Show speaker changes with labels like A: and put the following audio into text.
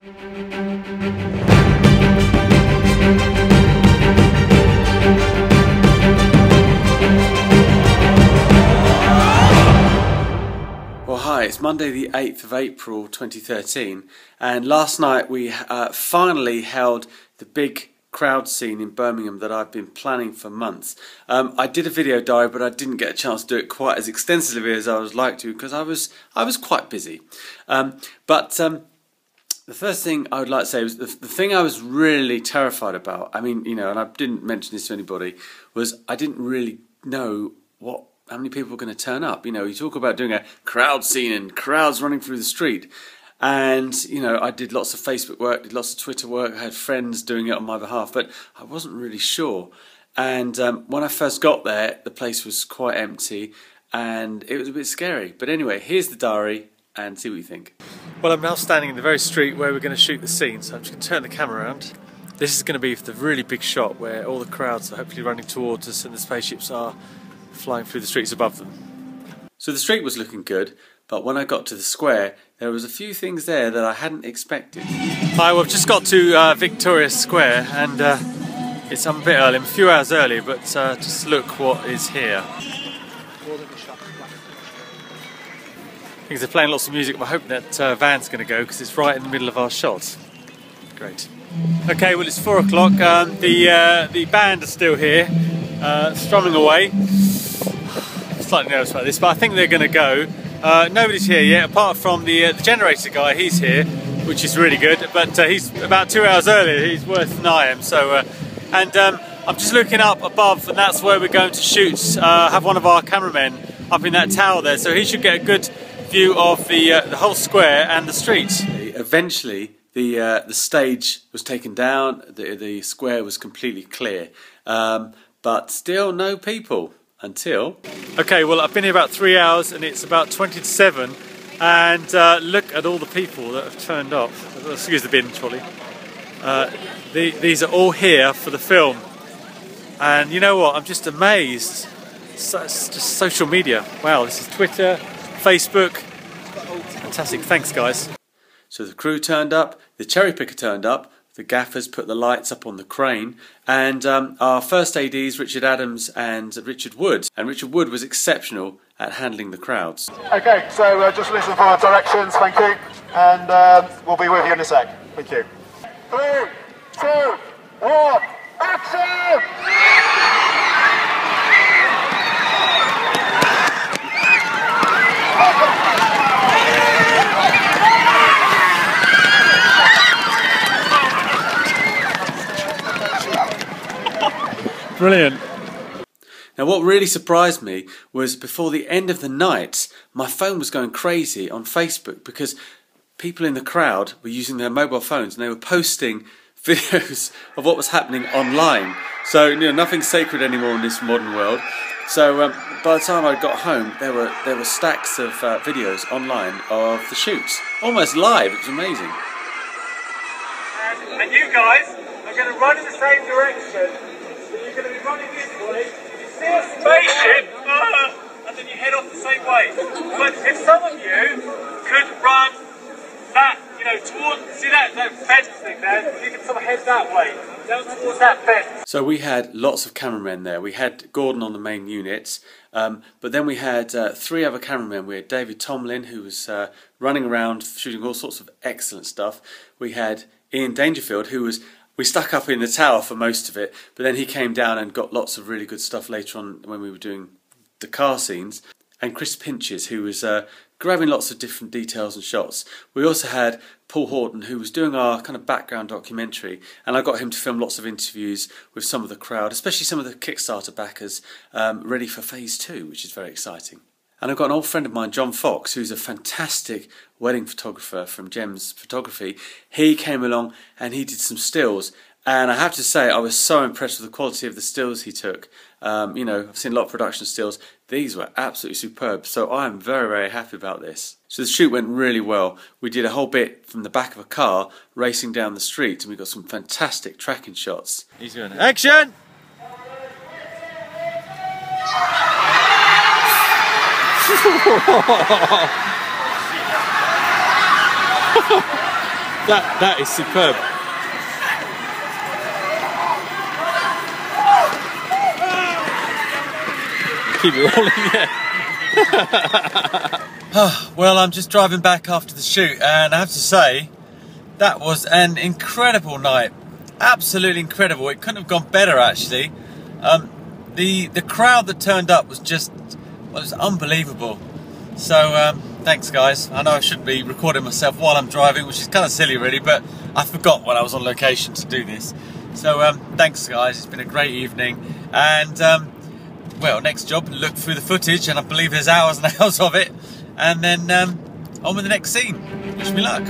A: Well, hi, it's Monday the 8th of April 2013, and last night we finally held the big crowd scene in Birmingham that I've been planning for months. I did a video diary, but I didn't get a chance to do it quite as extensively as I would like to because I was quite busy. The first thing I would like to say was the thing I was really terrified about, I mean, you know, and I didn't mention this to anybody, was I didn't really know how many people were going to turn up. You know, you talk about doing a crowd scene and crowds running through the street. And, you know, I did lots of Facebook work, did lots of Twitter work, I had friends doing it on my behalf, but I wasn't really sure. And when I first got there, the place was quite empty and it was a bit scary. But anyway, here's the diary and see what you think. Well, I'm now standing in the very street where we're going to shoot the scene, so I'm just going to turn the camera around. This is going to be the really big shot where all the crowds are hopefully running towards us and the spaceships are flying through the streets above them. So the street was looking good, but when I got to the square, there was a few things there that I hadn't expected. Hi, well, I've just got to Victoria Square and it's a bit early, I'm a few hours early, but just look what is here. Things are playing lots of music, but I hope that van's going to go because it's right in the middle of our shot. Great. Okay, well, it's 4 o'clock. The band are still here, strumming away. Slightly nervous about this, but I think they're going to go. Nobody's here yet, apart from the generator guy. He's here, which is really good, but he's about 2 hours earlier. He's worse than I am. So, I'm just looking up above, and that's where we're going to shoot. Have one of our cameramen up in that tower there, so he should get a good view of the whole square and the streets. Eventually, the stage was taken down. The square was completely clear, but still no people. Until... Okay, well, I've been here about 3 hours and it's about 20 to 7 and look at all the people that have turned up. Excuse the bin trolley. These are all here for the film. And you know what, I'm just amazed. It's just social media. Wow, this is Twitter, Facebook. Fantastic, thanks guys. So the crew turned up, the cherry picker turned up, the gaffers put the lights up on the crane, and our first ADs, Richard Adams and Richard Wood. And Richard Wood was exceptional at handling the crowds.
B: Okay, so just listen for our directions, thank you, and we'll be with you in a sec. Thank you. 3, 2, 1, action!
A: Brilliant. Now what really surprised me was before the end of the night, my phone was going crazy on Facebook because people in the crowd were using their mobile phones and they were posting videos of what was happening online. So, you know, nothing's sacred anymore in this modern world. So by the time I got home, there were stacks of videos online of the shoots, almost live. It was amazing.
C: And you guys are going to run in the same direction. You're going to be running this way, you see a spaceship, and then you head off the same way. But if some of you could run that, you know, towards, see that fence thing there, you can sort of head that way, down towards that fence.
A: So we had lots of cameramen there. We had Gordon on the main units, but then we had 3 other cameramen. We had David Tomlin, who was running around shooting all sorts of excellent stuff. We had Ian Dangerfield, who was... We stuck up in the tower for most of it, but then he came down and got lots of really good stuff later on when we were doing the car scenes. And Chris Pinches, who was grabbing lots of different details and shots. We also had Paul Horton, who was doing our kind of background documentary, and I got him to film lots of interviews with some of the crowd, especially some of the Kickstarter backers, ready for phase 2, which is very exciting. And I've got an old friend of mine, John Fox, who's a fantastic wedding photographer from Gems Photography. He came along and he did some stills. And I have to say, I was so impressed with the quality of the stills he took. You know, I've seen a lot of production stills. These were absolutely superb. So I'm very, very happy about this. So the shoot went really well. We did a whole bit from the back of a car racing down the street, and we got some fantastic tracking shots. He's going, action! That is superb. Keep it rolling, yeah. Well, I'm just driving back after the shoot, and I have to say, that was an incredible night. Absolutely incredible. It couldn't have gone better, actually. The crowd that turned up was just, well, it was unbelievable. So, thanks, guys. I know I shouldn't be recording myself while I'm driving, which is kind of silly, really, but I forgot when I was on location to do this. So, thanks, guys. It's been a great evening. And, well, next job, look through the footage, and I believe there's hours and hours of it. And then, on with the next scene. Wish me luck.